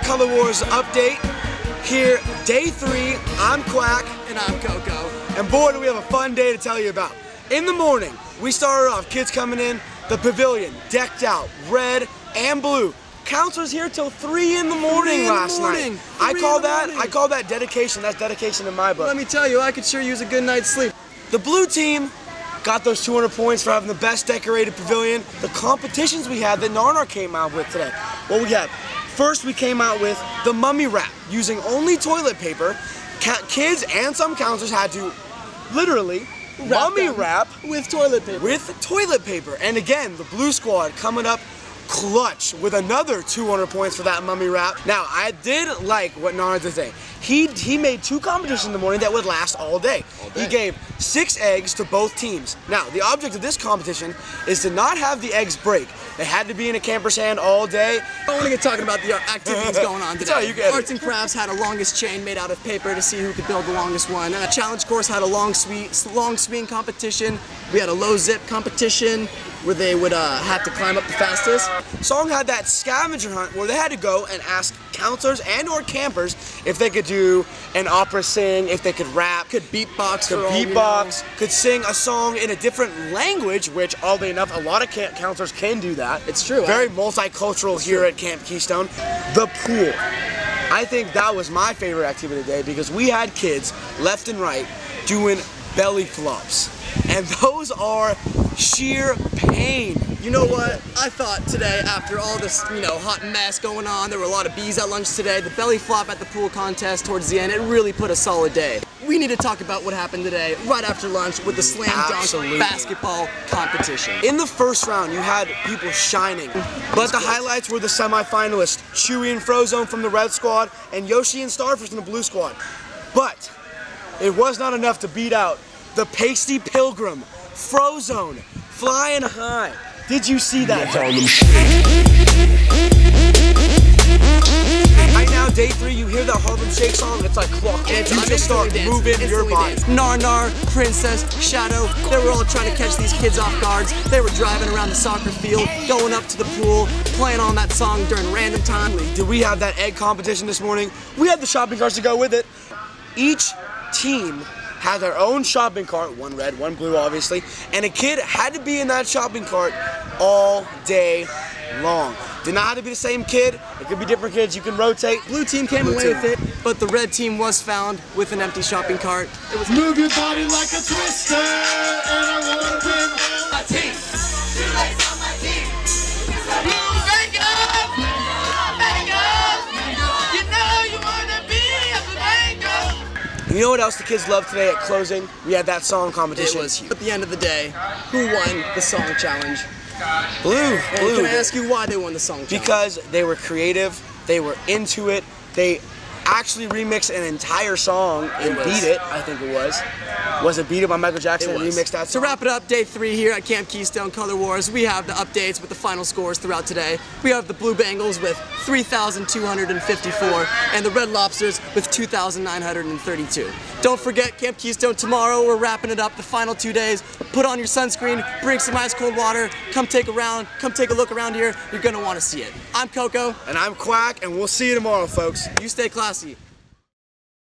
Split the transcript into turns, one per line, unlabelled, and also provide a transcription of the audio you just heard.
Color Wars update. Here, day 3, I'm Quack.
And I'm Coco.
And boy, do we have a fun day to tell you about. In the morning, we started off, kids coming in, the pavilion, decked out, red and blue. Counselors here till 3 in the morning last night. I call that dedication. That's dedication in my book.
Let me tell you, I could sure use a good night's sleep.
The blue team got those 200 points for having the best decorated pavilion. The competitions we had that Narnar came out with today. What we had? First, we came out with the mummy wrap using only toilet paper. Kids and some counselors had to literally mummy wrap
with toilet paper.
With toilet paper. And again, the blue squad coming up clutch with another 200 points for that mummy wrap. Now, I did like what Narnar did today. He made 2 competitions in the morning that would last all day. He gave 6 eggs to both teams. Now, the object of this competition is to not have the eggs break. They had to be in a camper's hand all day.
I want to get talking about the activities going on today. Arts and Crafts had a longest chain made out of paper to see who could build the longest one. And a challenge course had a long swing competition. We had a low zip competition where they would have to climb up the fastest.
Song had that scavenger hunt where they had to go and ask counselors and or campers if they could do an opera sing, if they could rap,
could beatbox,
could sing a song in a different language, which oddly enough, a lot of counselors can do that.
It's true.
Very multicultural here at Camp Keystone. The pool. I think that was my favorite activity today because we had kids left and right doing belly flops. And those are sheer pain.
You know what? I thought today, after all this, hot mess going on, there were a lot of bees at lunch today, the belly flop at the pool contest towards the end, it really put a solid day. We need to talk about what happened today, right after lunch, with the slam dunk basketball competition.
In the first round, you had people shining, but the highlights were the semifinalists, Chewy and Frozone from the red squad, and Yoshi and Starfish from the blue squad. But it was not enough to beat out the Pasty Pilgrim, Frozone, flying high. Did you see that? Right now, day 3, you hear that Harlem Shake song, it's like clock. You just start moving your body.
Narnar, Princess, Shadow, they were all trying to catch these kids off guards. They were driving around the soccer field, going up to the pool, playing on that song during random time.
Did we have that egg competition this morning? We had the shopping carts to go with it. Each team had their own shopping cart, one red, one blue obviously, and a kid had to be in that shopping cart all day long. Did not have to be the same kid, it could be different kids, you can rotate.
Blue team came away with it, but the red team was found with an empty shopping cart. It was
move your body like a twister, and I wanna win my team. Two legs on my team. Blue Bengals! Bengals! You know you wanna be a Bengal.
You know what else the kids loved today at closing? We had that song competition.
It was huge. At the end of the day, who won the song challenge?
Blue.
Can I ask you why they won the song challenge?
Because they were creative, they were into it, they actually remixed an entire song and Beat It, I think it was. Was it Beat It by Michael Jackson and remixed that song?
To wrap it up, day 3 here at Camp Keystone Color Wars, we have the updates with the final scores throughout today. We have the Blue Bengals with 3,254 and the Red Lobsters with 2,932. Don't forget Camp Keystone tomorrow, we're wrapping it up the final 2 days. Put on your sunscreen, bring some ice cold water, come take a look around here, you're gonna wanna see it. I'm Coco.
And I'm Quack, and we'll see you tomorrow, folks.
You stay classy.